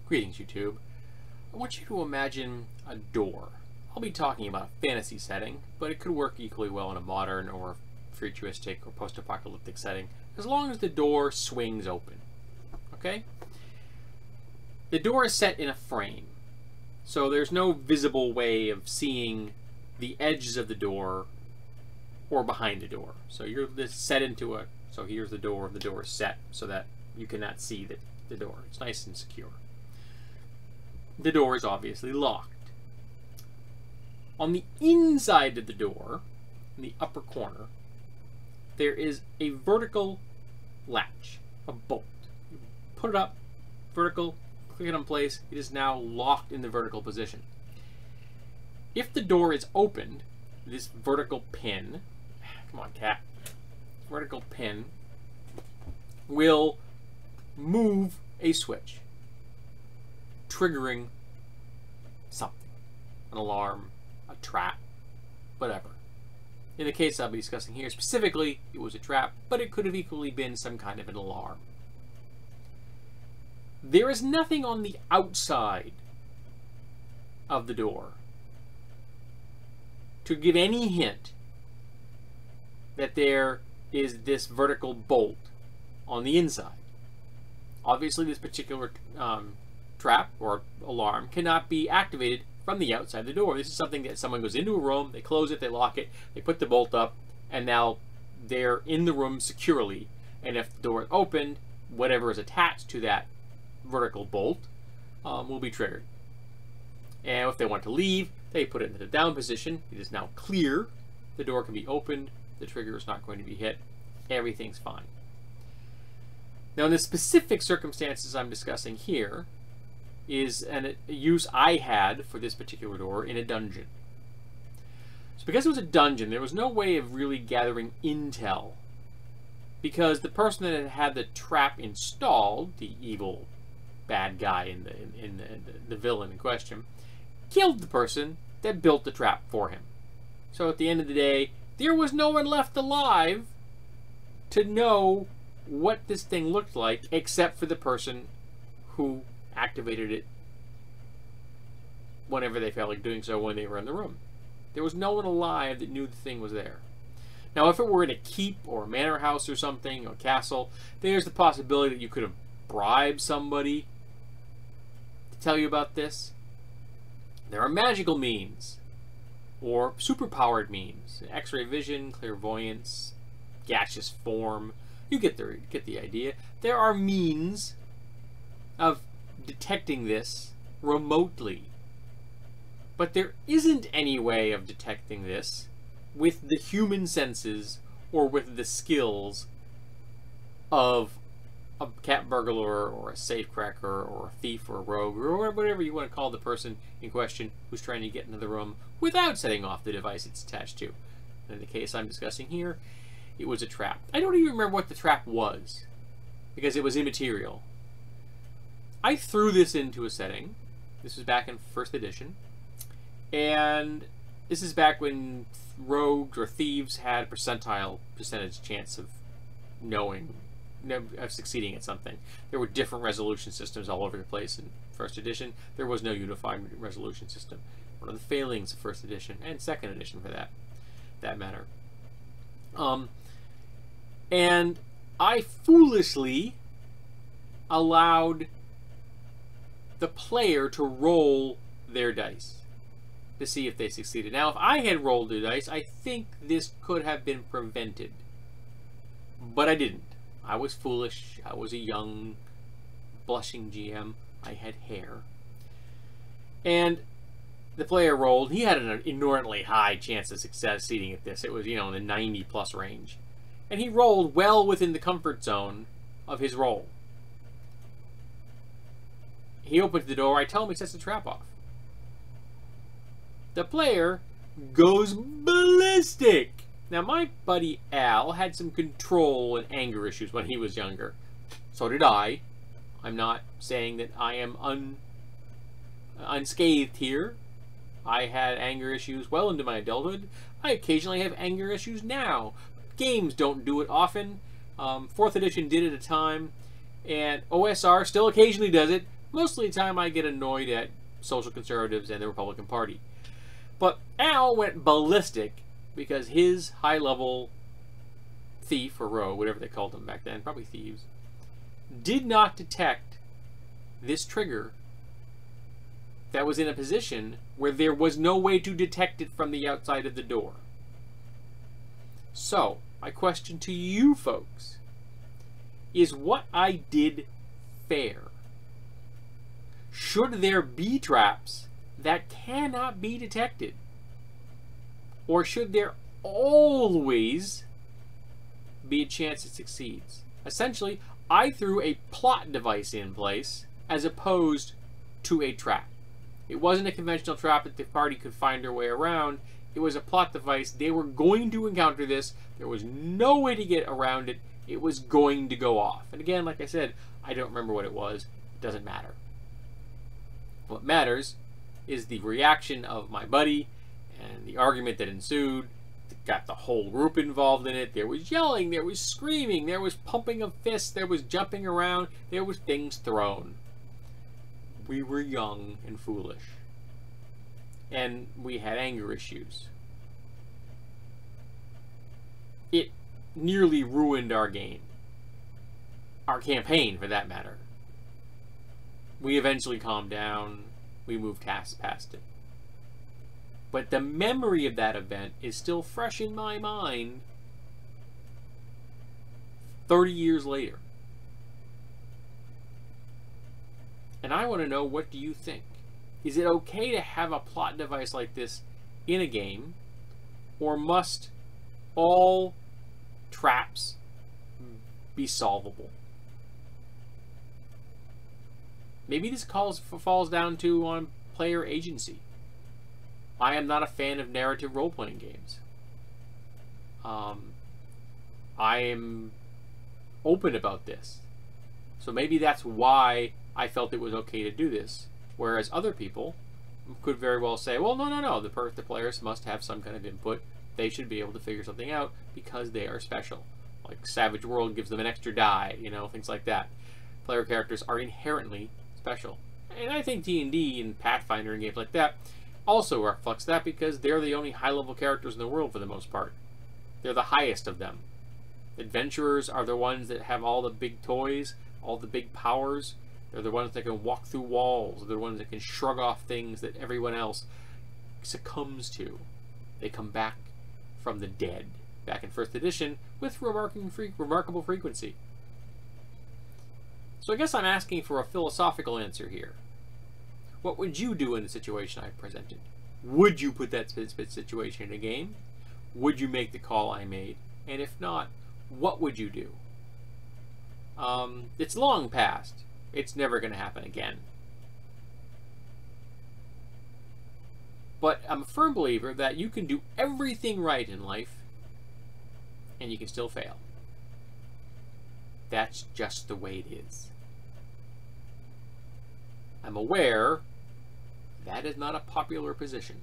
Greetings, YouTube. I want you to imagine a door. I'll be talking about a fantasy setting, but it could work equally well in a modern or futuristic or post-apocalyptic setting, as long as the door swings open. Okay? The door is set in a frame, so there's no visible way of seeing the edges of the door or behind the door. So you're set into a, so here's the door is set so that you cannot see the door. It's nice and secure. The door is obviously locked. On the inside of the door, in the upper corner, there is a vertical latch, a bolt. You put it up, vertical, click it in place, it is now locked in the vertical position. If the door is opened, this vertical pin, come on cat, vertical pin will move a switch, triggering something, an alarm, a trap, whatever. In the case I'll be discussing here, specifically, it was a trap, but it could have equally been some kind of an alarm. There is nothing on the outside of the door to give any hint that there is this vertical bolt on the inside. Obviously, this particular trap or alarm cannot be activated from the outside of the door. This is something that someone goes into a room, they close it, they lock it, they put the bolt up, and now they're in the room securely. And if the door is opened, whatever is attached to that vertical bolt will be triggered. And if they want to leave, they put it in the down position. It is now clear. The door can be opened. The trigger is not going to be hit. Everything's fine. Now, in the specific circumstances I'm discussing here is a use I had for this particular door in a dungeon. So because it was a dungeon, there was no way of really gathering intel, because the person that had the trap installed, the evil bad guy in the villain in question, killed the person that built the trap for him. So at the end of the day, there was no one left alive to know what this thing looked like, except for the person who activated it whenever they felt like doing so when they were in the room. There was no one alive that knew the thing was there. Now, if it were in a keep or a manor house or something, or a castle, there's the possibility that you could have bribed somebody to tell you about this. There are magical means, or superpowered means, X-ray vision, clairvoyance, gaseous form. You get the idea. There are means of detecting this remotely, but there isn't any way of detecting this with the human senses or with the skills of a cat burglar or a safe cracker or a thief or a rogue or whatever you want to call the person in question who's trying to get into the room without setting off the device it's attached to. In the case I'm discussing here, it was a trap. I don't even remember what the trap was, because it was immaterial. I threw this into a setting. This was back in 1st edition. And this is back when rogues or thieves had a percentage chance of succeeding at something. There were different resolution systems all over the place in 1st edition. There was no unified resolution system. One of the failings of 1st edition, and 2nd edition for that matter. And I foolishly allowed the player to roll their dice to see if they succeeded. Now, if I had rolled the dice, I think this could have been prevented. But I didn't. I was foolish. I was a young, blushing GM. I had hair. And the player rolled. He had an inordinately high chance of succeeding at this. It was, in the 90+ range. And he rolled well within the comfort zone of his roll. He opens the door. I tell him he sets the trap off. The player goes ballistic. Now, my buddy Al had some control and anger issues when he was younger. So did I. I'm not saying that I am unscathed here. I had anger issues well into my adulthood. I occasionally have anger issues now. Games don't do it often. 4th edition did it at a time, and OSR still occasionally does it. Mostly the time I get annoyed at social conservatives and the Republican Party. But Al went ballistic because his high-level thief, or rogue, whatever they called them back then, probably thieves, did not detect this trigger that was in a position where there was no way to detect it from the outside of the door. So, my question to you folks is, what I did fair? Should there be traps that cannot be detected? Or should there always be a chance it succeeds? Essentially, I threw a plot device in place as opposed to a trap. It wasn't a conventional trap that the party could find their way around. It was a plot device. They were going to encounter this. There was no way to get around it. It was going to go off. And again, like I said, I don't remember what it was. It doesn't matter. What matters is the reaction of my buddy and the argument that ensued. It got the whole group involved in it. There was yelling, there was screaming, there was pumping of fists, there was jumping around, there was things thrown. We were young and foolish. And we had anger issues. It nearly ruined our game. Our campaign, for that matter. We eventually calmed down. We moved past it. But the memory of that event is still fresh in my mind 30 years later. And I want to know, what do you think? Is it okay to have a plot device like this in a game? Or must all traps be solvable? Maybe this falls down to player agency. I am not a fan of narrative role-playing games. I am open about this. So maybe that's why I felt it was okay to do this. Whereas other people could very well say, well, no, the players must have some kind of input. They should be able to figure something out because they are special. Like Savage World gives them an extra die, things like that. Player characters are inherently special. And I think D&D and Pathfinder and games like that also reflects that, because they're the only high-level characters in the world for the most part. They're the highest of them. Adventurers are the ones that have all the big toys, all the big powers. They're the ones that can walk through walls. They're the ones that can shrug off things that everyone else succumbs to. They come back from the dead, back in 1st edition, with remarkable frequency. So I guess I'm asking for a philosophical answer here. What would you do in the situation I presented? Would you put that situation in a game? Would you make the call I made? And if not, what would you do? It's long past. It's never going to happen again. But I'm a firm believer that you can do everything right in life, and you can still fail. That's just the way it is. I'm aware that is not a popular position.